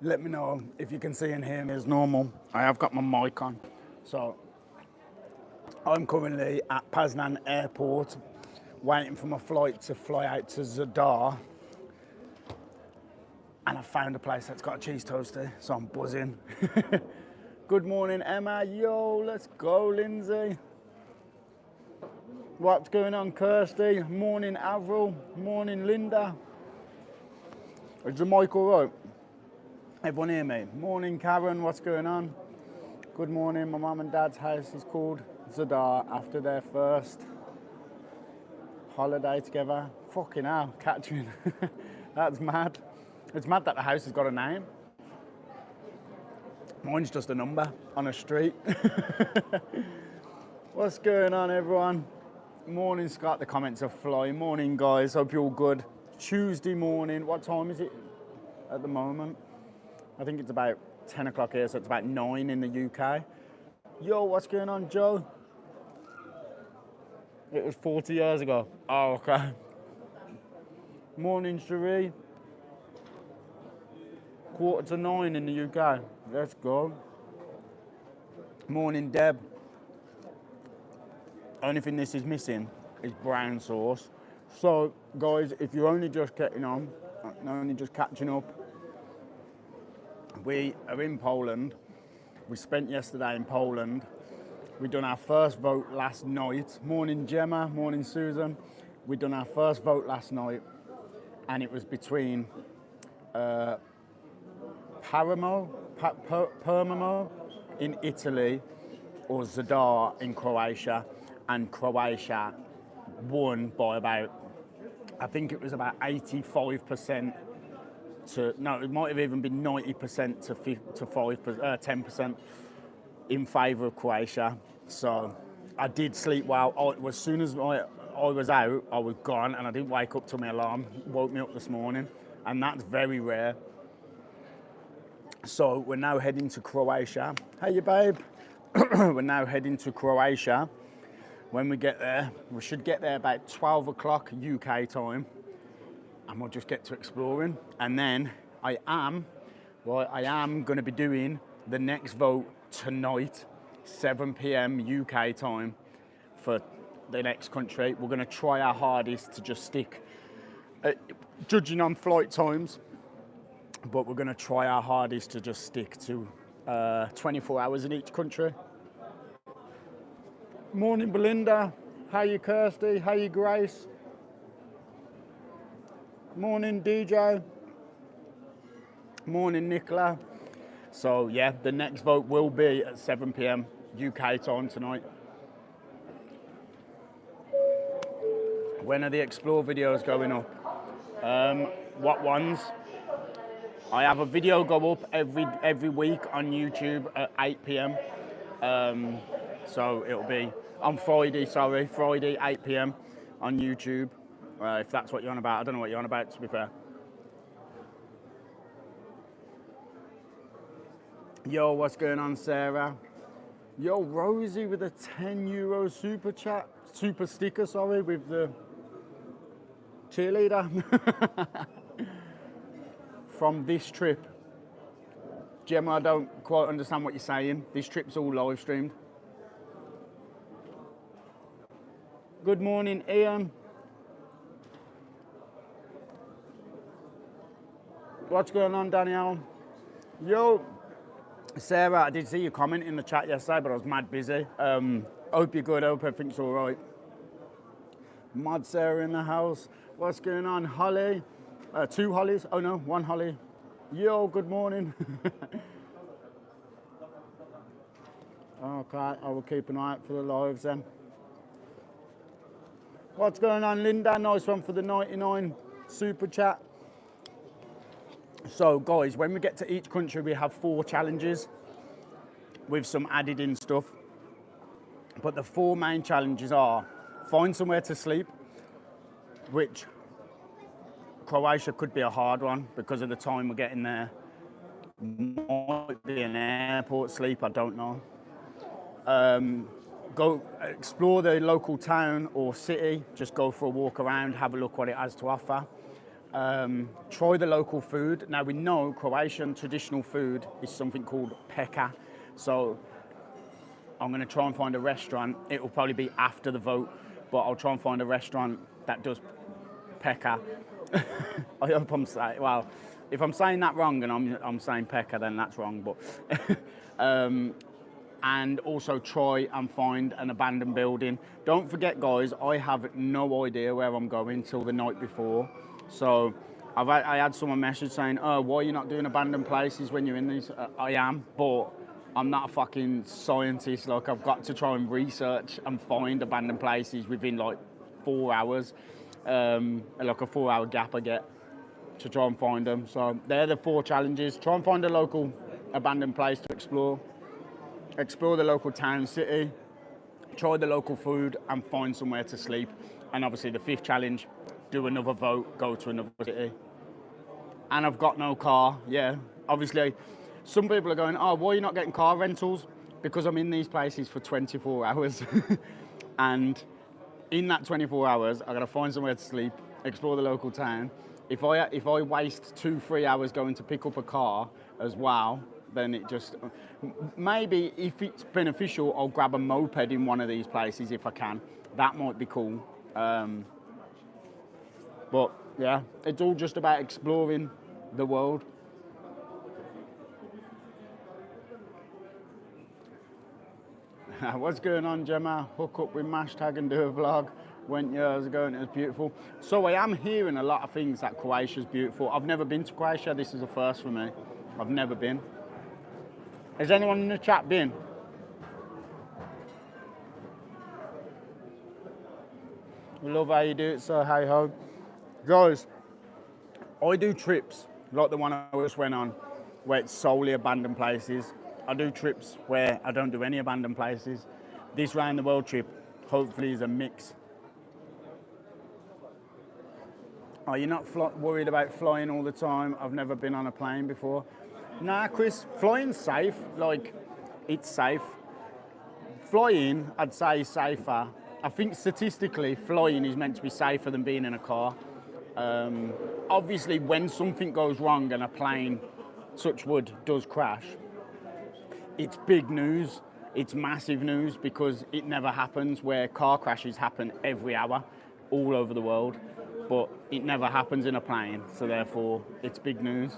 Let me know if you can see and hear me as normal. I have got my mic on. So I'm currently at Poznan Airport waiting for my flight to fly out to Zadar. And I found a place that's got a cheese toastie, so I'm buzzing. Good morning, Emma. Yo, let's go, Lindsay. What's going on, Kirsty? Morning, Avril. Morning, Linda. Is the mic all right? Everyone hear me? Morning, Karen. What's going on? Good morning. My mum and dad's house is called Zadar after their first holiday together. Fucking hell, Catherine. That's mad. It's mad that the house has got a name. Mine's just a number on a street. What's going on, everyone? Morning, Scott. The comments are flying. Morning, guys. Hope you're all good. Tuesday morning. What time is it at the moment? I think it's about 10 o'clock here, so it's about 9 in the UK. Yo, what's going on, Joe? It was 40 years ago. Oh, okay. Morning, Cherie. 8:45 in the UK. Let's go. Morning, Deb. Only thing this is missing is brown sauce. So, guys, if you're only just getting on, only just catching up, we are in Poland. We spent yesterday in Poland. We done our first vote last night. Morning, Gemma. Morning, Susan. We done our first vote last night, and it was between Palermo in Italy or Zadar in Croatia, and Croatia won by about, I think it was about 85% to, no, it might have even been 90% to 10% in favour of Croatia. So I did sleep well. As soon as I was out, I was gone, and I didn't wake up till my alarm woke me up this morning, and that's very rare. So we're now heading to Croatia. Hey, you babe. We're now heading to Croatia. When we get there, we should get there about 12 o'clock UK time, and we'll just get to exploring. And then I am going to be doing the next vote tonight, 7 p.m. UK time for the next country. We're going to try our hardest to just stick, judging on flight times, but we're going to try our hardest to just stick to 24 hours in each country. Morning, Belinda. How you, Kirsty? How you, Grace? Morning, DJ. Morning, Nicola. So, yeah, the next vote will be at 7 p.m. UK time tonight. When are the Explore videos going up? What ones? I have a video go up every week on YouTube at 8 p.m. So it'll be on Friday, 8 p.m. on YouTube, if that's what you're on about. I don't know what you're on about, to be fair. Yo, what's going on, Sarah? Yo, Rosie with a €10 super sticker, with the cheerleader. From this trip. Gemma, I don't quite understand what you're saying. This trip's all live streamed. Good morning, Ian. What's going on, Danielle? Yo, Sarah, I did see your comment in the chat yesterday, but I was mad busy. Hope you're good. Hope everything's all right. Mad Sarah in the house. What's going on, Holly? 2 Hollies. Oh no, 1 Holly. Yo, good morning. Okay, I will keep an eye out for the lives then. What's going on, Linda? Nice one for the 99 super chat. So, guys, when we get to each country, we have 4 challenges with some added in stuff. But the 4 main challenges are find somewhere to sleep, which Croatia could be a hard one because of the time we're getting there. Might be an airport sleep, I don't know. Go explore the local town or city, just go for a walk around, have a look what it has to offer. Try the local food. Now we know Croatian traditional food is something called peka. So I'm going to try and find a restaurant. It will probably be after the vote, but I'll try and find a restaurant that does peka. I hope I'm saying, well, if I'm saying that wrong and I'm saying peka, then that's wrong. But and also try and find an abandoned building. Don't forget, guys, I have no idea where I'm going till the night before. So I had someone message saying, oh, why are you not doing abandoned places when you're in these? I am, but I'm not a fucking scientist. Like, I've got to try and research and find abandoned places within like 4 hours. Like a 4-hour gap I get to try and find them. So they're the 4 challenges. Try and find a local abandoned place to explore. Explore the local town, city, try the local food, and find somewhere to sleep. And obviously the 5th challenge, do another vote, go to another city. And I've got no car, yeah. Obviously, some people are going, oh, why are you not getting car rentals? Because I'm in these places for 24 hours. And in that 24 hours, I've got to find somewhere to sleep, explore the local town. If I waste 2-3 hours going to pick up a car as well, then it just, maybe if it's beneficial, I'll grab a moped in one of these places if I can. That might be cool. But yeah, it's all just about exploring the world. What's going on, Gemma? Hook up with Mashtag and do a vlog. Went years ago and it was beautiful. So I am hearing a lot of things that Croatia's beautiful. I've never been to Croatia. This is a first for me. I've never been. Has anyone in the chat been? We love how you do it, so hey ho. Guys, I do trips like the one I just went on, where it's solely abandoned places. I do trips where I don't do any abandoned places. This round the world trip, hopefully, is a mix. Are you not worried about flying all the time? I've never been on a plane before. Nah, Chris, flying's safe. Like, it's safe. Flying, I'd say, is safer. I think statistically, flying is meant to be safer than being in a car. Obviously, when something goes wrong and a plane, touch wood, does crash, it's big news. It's massive news because it never happens, where car crashes happen every hour all over the world, but it never happens in a plane. So therefore, it's big news.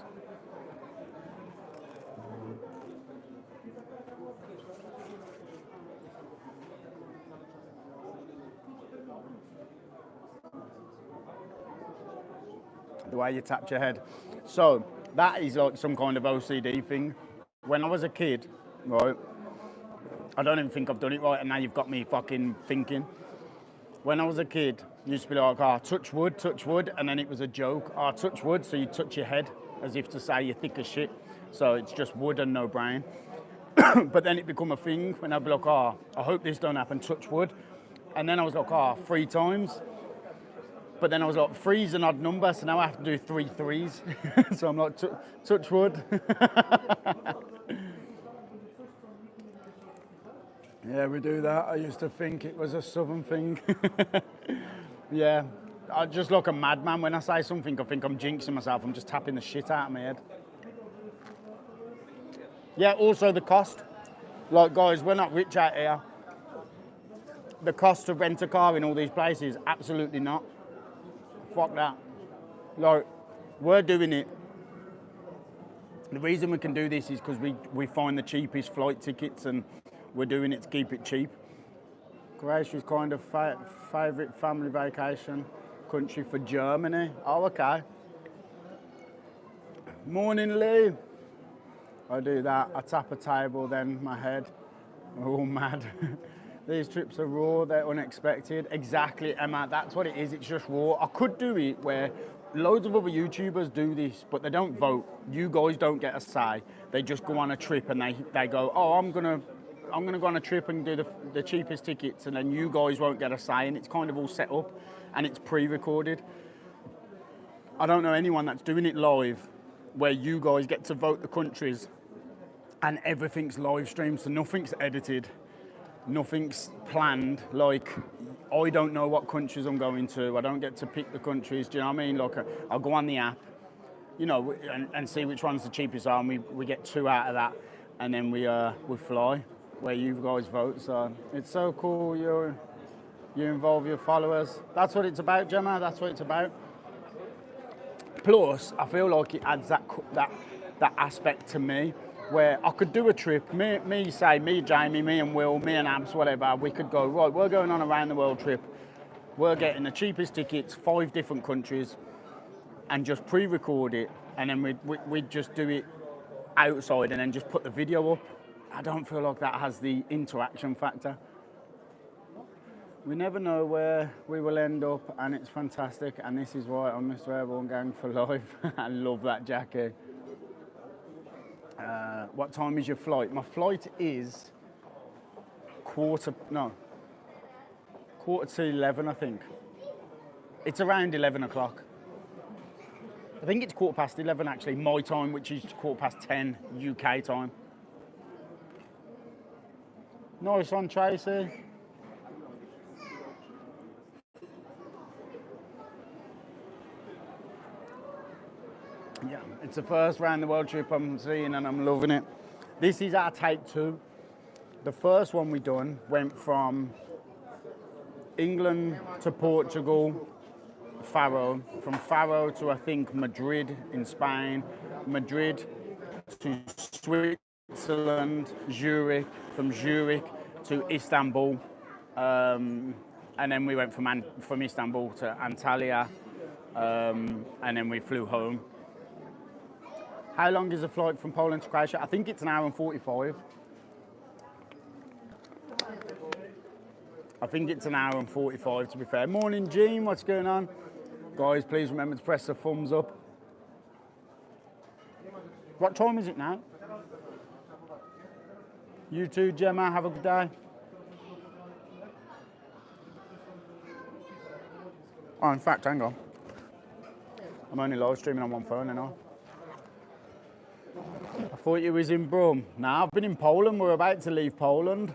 The way you tapped your head. So that is like some kind of OCD thing. When I was a kid, right, I don't even think I've done it right, and now you've got me fucking thinking. When I was a kid, you used to be like, oh, touch wood, and then it was a joke. Oh, touch wood, so you touch your head as if to say you're thick as shit. So it's just wood and no brain. But then it become a thing when I'd be like, oh, I hope this don't happen, touch wood. And then I was like, oh, 3 times. But then I was like, 3's an odd number, so now I have to do 3 threes. So I'm like, touch wood. Yeah, we do that. I used to think it was a southern thing. Yeah, I just look a madman. When I say something, I think I'm jinxing myself. I'm just tapping the shit out of my head. Yeah, also the cost. Like, guys, we're not rich out here. The cost to rent a car in all these places, absolutely not. Fuck that. Like, we're doing it. The reason we can do this is because we find the cheapest flight tickets, and we're doing it to keep it cheap. Croatia is kind of favourite family vacation country for Germany. Oh, okay. Morning, Lee. I do that. I tap a table, then my head. We're all mad. These trips are raw, they're unexpected. Exactly, Emma, that's what it is, it's just raw. I could do it where loads of other YouTubers do this, but they don't vote. You guys don't get a say. They just go on a trip and they go, oh, I'm gonna go on a trip and do the cheapest tickets, and then you guys won't get a say, and it's kind of all set up and it's pre-recorded. I don't know anyone that's doing it live where you guys get to vote the countries and everything's live streamed, so nothing's edited. Nothing's planned. Like, I don't know what countries I'm going to. I don't get to pick the countries. Do you know what I mean? Like, I'll go on the app, you know, and see which one's the cheapest are, and we get 2 out of that, and then we fly where you guys vote. So it's so cool. You involve your followers. That's what it's about, Gemma. That's what it's about. Plus, I feel like it adds that aspect to me, where I could do a trip. Me, Jamie, me and Will, me and Abs, whatever. We could go, right, we're going on a round the world trip. We're getting the cheapest tickets, 5 different countries, and just pre-record it, and then we'd just do it outside and then just put the video up. I don't feel like that has the interaction factor. We never know where we will end up, and it's fantastic, and this is why I'm Mr. Airborne Gang for life. I love that jacket. What time is your flight? My flight is quarter to 11, I think. It's around 11 o'clock. I think it's 11:15 actually, my time, which is 10:15 UK time. Nice one, Tracy. Yeah, it's the first round the world trip I'm seeing, and I'm loving it. This is our take 2. The first one we done went from England to Portugal, Faro, from Faro to, I think, Madrid in Spain, Madrid to Switzerland, Zurich, from Zurich to Istanbul, and then we went from Istanbul to Antalya, and then we flew home. How long is the flight from Poland to Croatia? I think it's 1 hour and 45. I think it's 1 hour and 45, to be fair. Morning, Gene, what's going on? Guys, please remember to press the thumbs up. What time is it now? You too, Gemma, have a good day. Oh, in fact, hang on. I'm only live streaming on one phone, and I thought you was in Brum. Nah, I've been in Poland. We're about to leave Poland.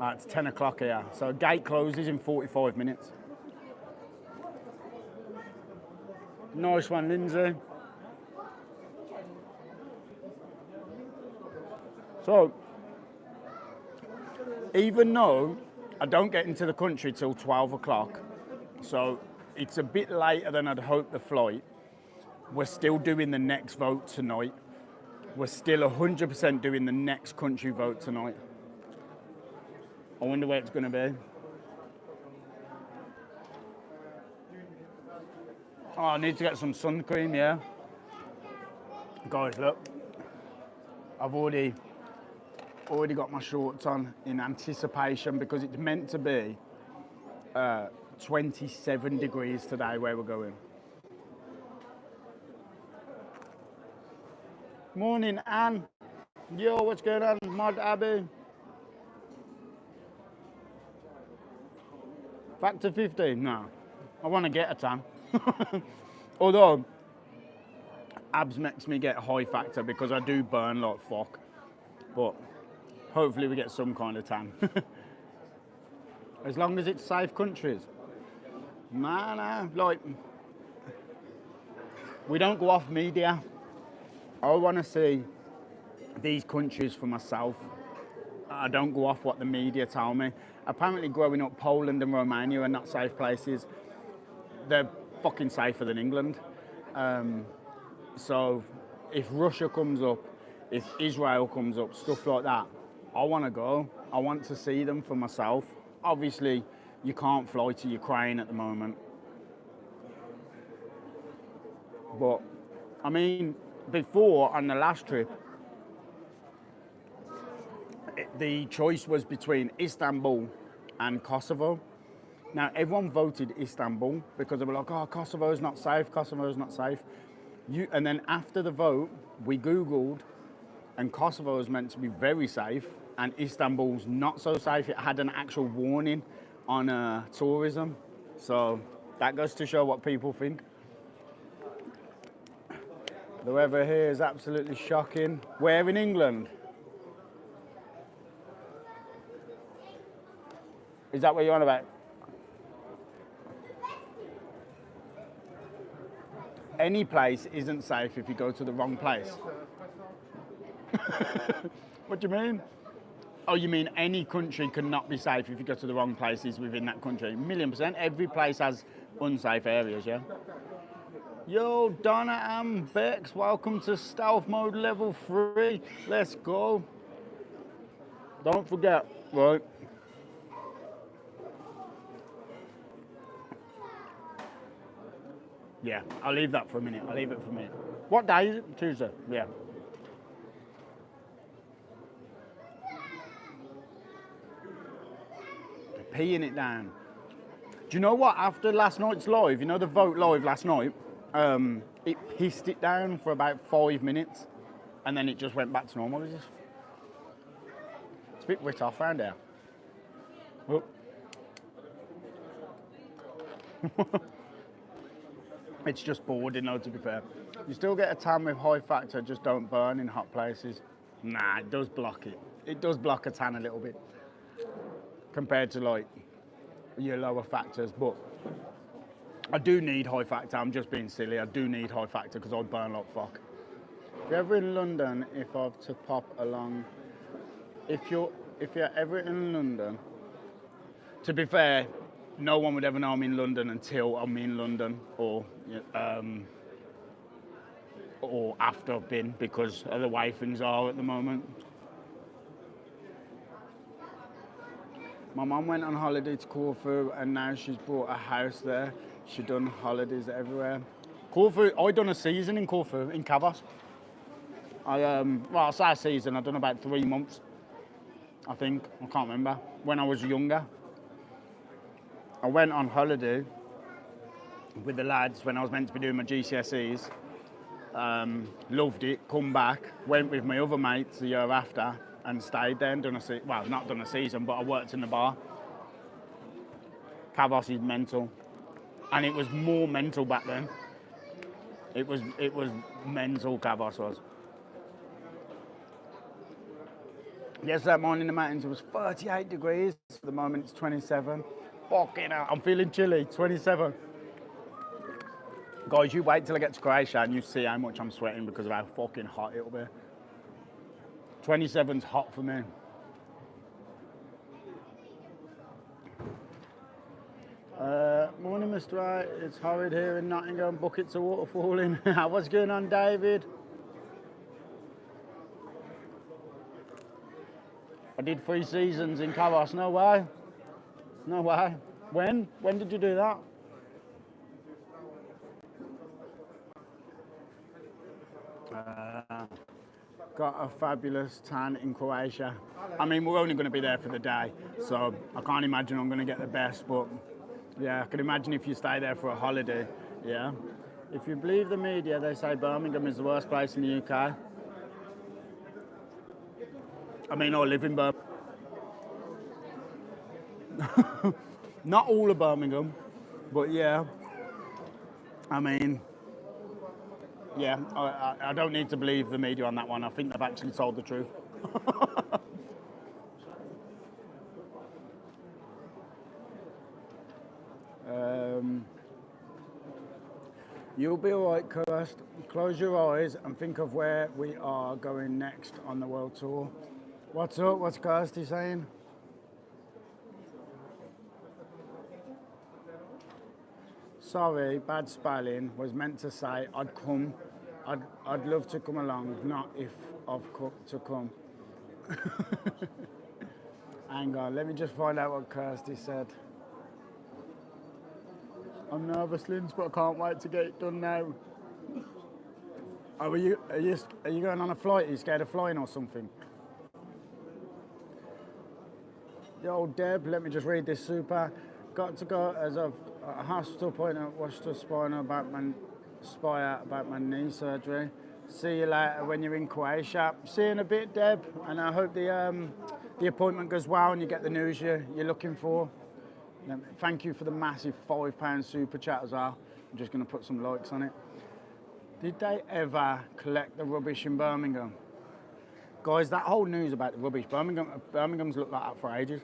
It's 10 o'clock here, so gate closes in 45 minutes. Nice one, Lindsay. So, even though I don't get into the country till 12 o'clock, so it's a bit later than I'd hoped the flight, we're still doing the next vote tonight. We're still 100% doing the next country vote tonight. I wonder where it's going to be. Oh, I need to get some sun cream, yeah. Guys, look. I've already got my shorts on in anticipation, because it's meant to be 27 degrees today where we're going. Morning, Anne. Yo, what's going on? Mod Abbey. Factor 15? No. I want to get a tan. Although, abs makes me get high factor because I do burn like fuck. But hopefully we get some kind of tan. As long as it's safe countries. Nah, like, we don't go off media. I want to see these countries for myself. I don't go off what the media tell me. Apparently growing up, Poland and Romania are not safe places. They're fucking safer than England. So if Russia comes up, if Israel comes up, stuff like that, I want to go. I want to see them for myself. Obviously, you can't fly to Ukraine at the moment. But, I mean, before, on the last trip, the choice was between Istanbul and Kosovo. Now, everyone voted Istanbul because they were like, oh, Kosovo's not safe, Kosovo's not safe. And then after the vote, we Googled, and Kosovo is meant to be very safe, and Istanbul's not so safe. It had an actual warning on tourism. So that goes to show what people think. The weather here is absolutely shocking. Where in England? Is that what you're on about? Any place isn't safe if you go to the wrong place. What do you mean? Oh, you mean any country cannot be safe if you go to the wrong places within that country? 1,000,000%. Every place has unsafe areas, yeah? Yo, Donna and Bex, welcome to Stealth Mode Level 3. Let's go. Don't forget, right? Yeah, I'll leave that for a minute. I'll leave it for a minute. What day is it? Tuesday. Yeah. Peeing it down. Do you know what? After last night's live, you know the vote live last night, it pissed it down for about 5 minutes, and then it just went back to normal. It's a bit writ off around here. Oh. It's just boring though, to be fair. You still get a tan with high factor, just don't burn in hot places. Nah, it does block it. It does block a tan a little bit compared to like your lower factors, but I do need high factor. I'm just being silly. I do need high factor because I burn like fuck. If you're ever in London, if I've to pop along, if you're ever in London, to be fair, no one would ever know I'm in London until I'm in London or after I've been, because of the way things are at the moment. My mum went on holiday to Corfu and now she's bought a house there. She done holidays everywhere. Corfu, I done a season in Corfu, in Kavos. I say a season, I done about 3 months, I think. I can't remember. When I was younger. I went on holiday with the lads when I was meant to be doing my GCSEs. Loved it, come back, went with my other mates the year after and stayed there and not done a season, but I worked in the bar. Kavos is mental. And it was more mental back then. It was mental, Kavos was. Yes, that morning in the mountains it was 38 degrees. At the moment it's 27. Fucking hell, I'm feeling chilly, 27. Guys, you wait till I get to Croatia and you see how much I'm sweating because of how fucking hot it'll be. 27's hot for me. Morning, Mr. Wright. It's horrid here in Nottingham. Buckets of water falling. What's going on, David? I did 3 seasons in Kavos. No way. No way. When? When did you do that? Got a fabulous tan in Croatia. I mean, we're only going to be there for the day, so I can't imagine I'm going to get the best, but yeah, I can imagine if you stay there for a holiday, yeah. If you believe the media, they say Birmingham is the worst place in the UK. I mean, I live in Birmingham. Not all of Birmingham, but yeah. I mean, yeah, I don't need to believe the media on that one. I think they've actually told the truth. You'll be all right, Kirst. Close your eyes and think of where we are going next on the world tour. What's up? What's Kirsty saying? Sorry, bad spelling. Was meant to say I'd come. I'd love to come along, not if I've to come. Hang on, let me just find out what Kirsty said. I'm nervous, Linz, but I can't wait to get it done now. Oh, are you going on a flight? Are you scared of flying or something? Yo, Deb, let me just read this super. Got to go as a hospital appointment. Watched the spine about my knee surgery. See you later when you're in Croatia. See you in a bit, Deb, and I hope the appointment goes well and you get the news you're looking for. Thank you for the massive £5 super chat as well. I'm just going to put some likes on it. Did they ever collect the rubbish in Birmingham? Guys, that whole news about the rubbish, Birmingham's looked like that for ages.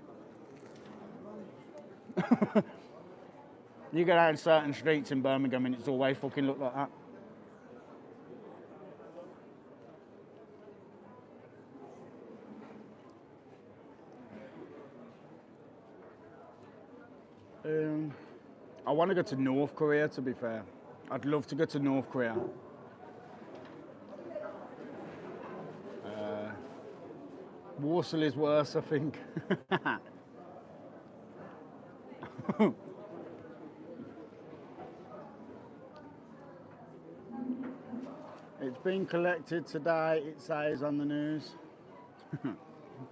You go down certain streets in Birmingham and it's always fucking look like that. I want to go to North Korea, to be fair. I'd love to go to North Korea. Warsaw is worse, I think. It's been collected today, it says on the news.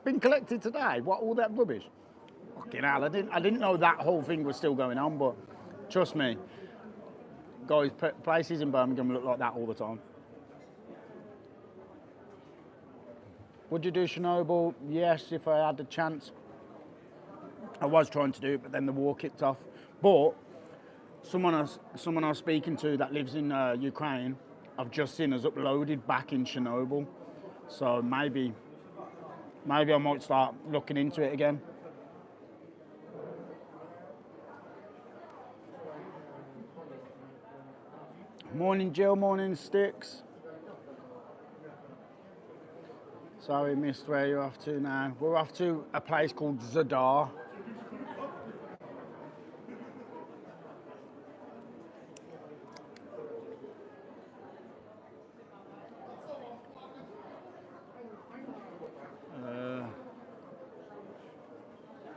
Been collected today? What, all that rubbish? Fucking hell, I didn't know that whole thing was still going on, but trust me, guys, places in Birmingham look like that all the time. Would you do Chernobyl? Yes, if I had the chance. I was trying to do it, but then the war kicked off. But someone I was speaking to that lives in Ukraine, I've just seen has uploaded back in Chernobyl. So maybe I might start looking into it again. Morning Jill, morning Sticks. Sorry, missed where you're off to now. We're off to a place called Zadar.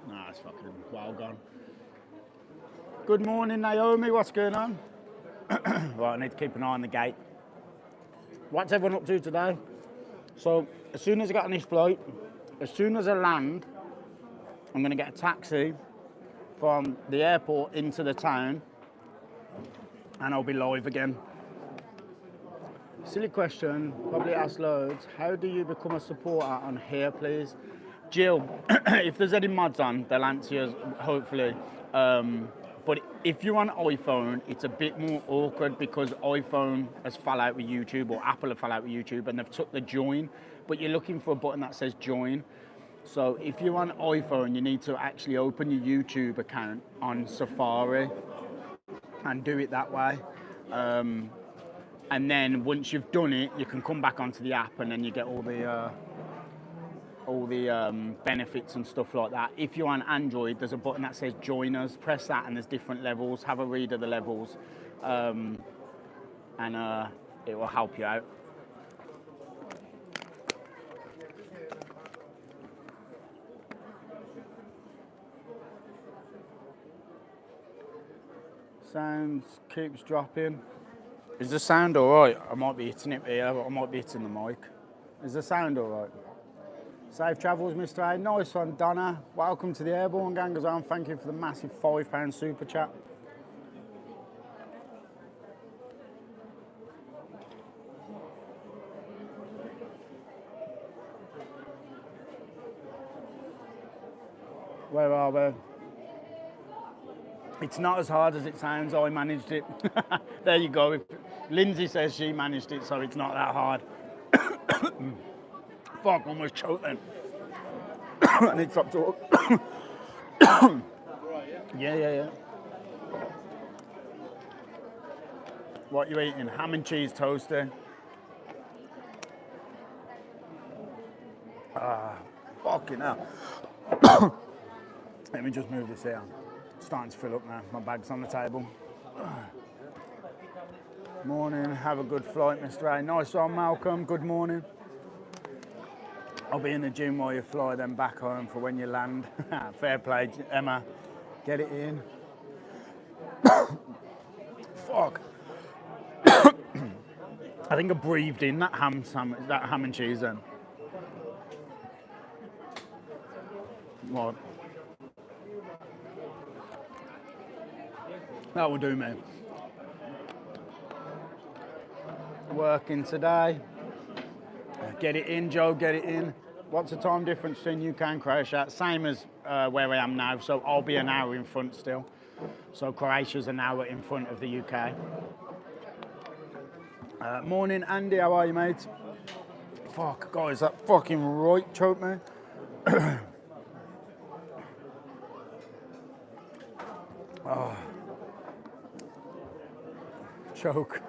Nah, it's fucking well gone. Good morning, Naomi. What's going on? Right, I need to keep an eye on the gate. What's everyone up to today? So, as soon as I get on this flight, as soon as I land, I'm going to get a taxi from the airport into the town, and I'll be live again. Silly question, probably asked loads. How do you become a supporter on here, please? Jill, if there's any mods on, they'll answer you, hopefully. But if you're on iPhone, it's a bit more awkward because iPhone has fell out with YouTube, or Apple have fell out with YouTube, and they've took the join, but you're looking for a button that says join. So if you're on iPhone, you need to actually open your YouTube account on Safari and do it that way. And then once you've done it, you can come back onto the app, and then you get all the benefits and stuff like that. If you're on Android, there's a button that says join us. Press that, and there's different levels. Have a read of the levels, and it will help you out. Sound keeps dropping. Is the sound all right? I might be hitting it here, but I might be hitting the mic. Is the sound all right? Safe travels, Mr. A. Nice one, Donna. Welcome to the Airborne Gangers on. Thank you for the massive £5 super chat. Where are we? It's not as hard as it sounds. I managed it. There you go. If Lindsay says she managed it, so it's not that hard. Fuck, almost choked then. I need to stop talking. Yeah. What are you eating? Ham and cheese toasty. Fucking hell. Let me just move this here. It's starting to fill up now. My bag's on the table. Morning. Have a good flight, Mr. A. Nice one, Malcolm. Good morning. I'll be in the gym while you fly, then back home for when you land. Fair play, Emma. Get it in. Fuck. I think I breathed in that ham and cheese then. What? That will do me. Working today. Get it in, Joe, get it in. What's the time difference between UK and Croatia? Same as where I am now, so I'll be an hour in front still. So Croatia's an hour in front of the UK. Morning, Andy, how are you, mate? Fuck, guys, that fucking right choked me. Choke.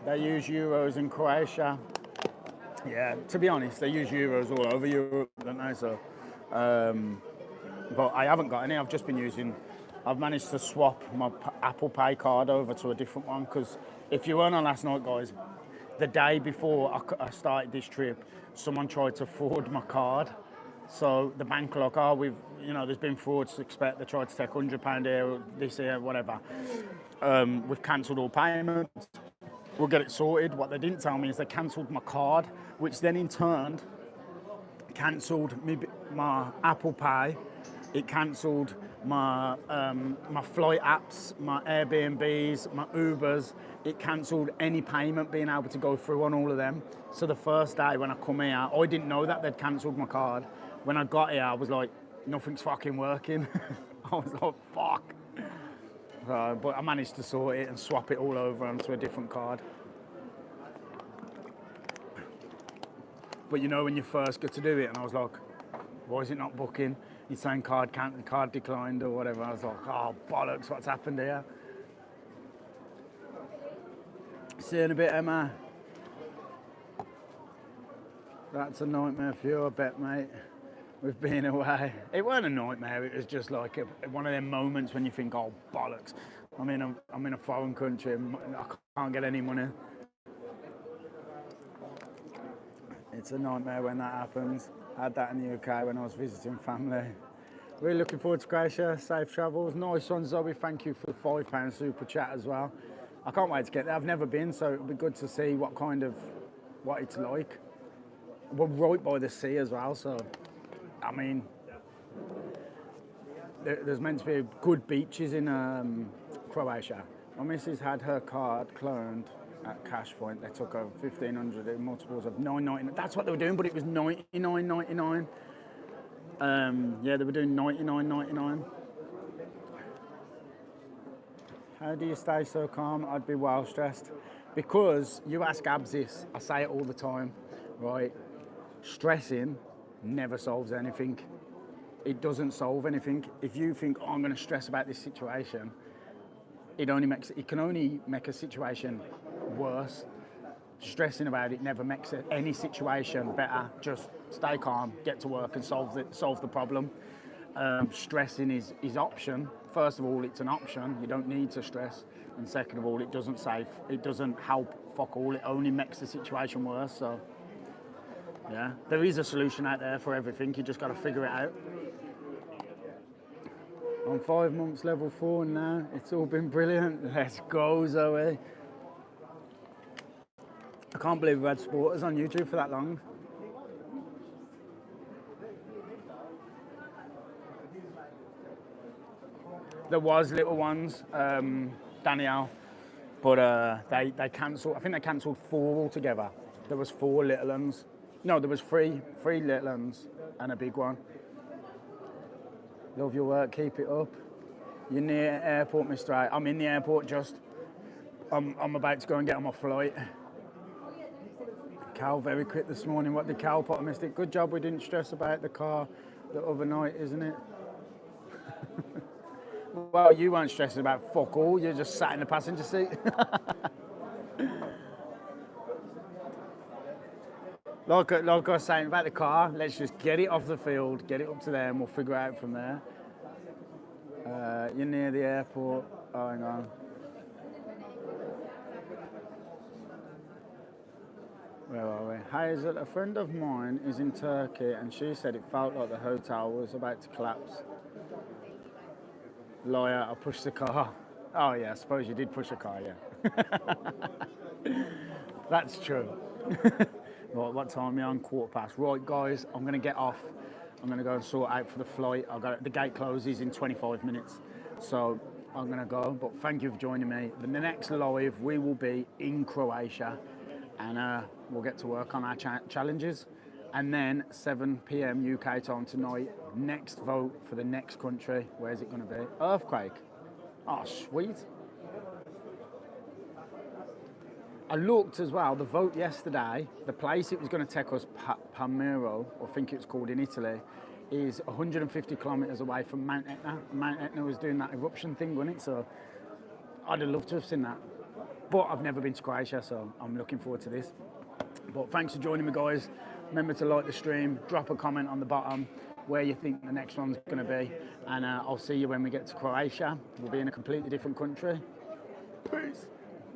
They use euros in Croatia. Yeah, to be honest, they use euros all over Europe, don't they? So, but I haven't got any. I've managed to swap my Apple Pay card over to a different one because if you weren't on last night, guys, the day before I started this trip, someone tried to fraud my card. So the bank were like, there's been frauds. Expect they tried to take £100 here, this here, whatever. We've cancelled all payments. We'll get it sorted. What they didn't tell me is they cancelled my card, which then in turn cancelled my Apple Pay. It cancelled my flight apps, my Airbnbs, my Ubers. It cancelled any payment being able to go through on all of them. So the first day when I come here, I didn't know that they'd cancelled my card. When I got here, I was like, nothing's fucking working. I was like, fuck. But I managed to sort it and swap it all over onto a different card. But you know when you first get to do it, and I was like, why is it not booking? He's saying card declined or whatever. I was like, oh, bollocks, what's happened here? See you in a bit, Emma. That's a nightmare for you, I bet, mate. We've been away. It weren't a nightmare, it was just like one of them moments when you think, oh, bollocks. I'm in a foreign country and I can't get any money. It's a nightmare when that happens. I had that in the UK when I was visiting family. Really looking forward to Croatia. Safe travels. Nice one, Zoe. Thank you for the £5 super chat as well. I can't wait to get there. I've never been, so it'll be good to see what it's like. We're right by the sea as well, so I mean, there's meant to be good beaches in Croatia. My missus had her card cloned at Cash Point. They took over 1,500 in multiples of $9.99. That's what they were doing, but it was $99.99. Yeah, they were doing $99.99. How do you stay so calm? I'd be well stressed. Because you ask Abs this, I say it all the time, right? Stressing never solves anything. It doesn't solve anything. If you think, oh, I'm going to stress about this situation, it can only make a situation worse. Stressing about it never makes any situation better. Just stay calm, get to work and solve the problem. Stressing is option. First of all, it's an option. You don't need to stress. And second of all, it doesn't help fuck all. It only makes the situation worse. So yeah, there is a solution out there for everything. You just got to figure it out. I'm 5 months level 4 now. It's all been brilliant. Let's go, Zoe. I can't believe we've had sporters on YouTube for that long. There was little ones, Danielle, but they cancelled. I think they cancelled 4 altogether. There was 4 little ones. No, there was 3 little ones and a big one. Love your work, keep it up. You're near airport, Mr. A. I'm in the airport just. I'm about to go and get on my flight. Cal very quick this morning. What did Cal put? I missed it. Good job we didn't stress about the car the other night, isn't it? Well, you weren't stressing about fuck all. You're just sat in the passenger seat. Like I was saying about the car, let's just get it off the field, get it up to there, and we'll figure it out from there. You're near the airport. Oh, hang on. Where are we? Hazel, a friend of mine is in Turkey, and she said it felt like the hotel was about to collapse. Liar, I pushed the car. Oh, yeah, I suppose you did push a car, yeah. That's true. Right, what time are you on? 1:15. Right, guys, I'm going to get off. I'm going to go and sort out for the flight. The gate closes in 25 minutes, so I'm going to go. But thank you for joining me. The next live, we will be in Croatia, and we'll get to work on our challenges. And then 7 p.m. UK time tonight, next vote for the next country. Where's it going to be? Earthquake. Oh, sweet. I looked as well, the vote yesterday, the place it was going to take us, Palmiro, I think it's called in Italy, is 150 kilometres away from Mount Etna. Mount Etna was doing that eruption thing, wasn't it? So I'd have loved to have seen that. But I've never been to Croatia, so I'm looking forward to this. But thanks for joining me, guys. Remember to like the stream, drop a comment on the bottom where you think the next one's going to be. And I'll see you when we get to Croatia. We'll be in a completely different country. Peace.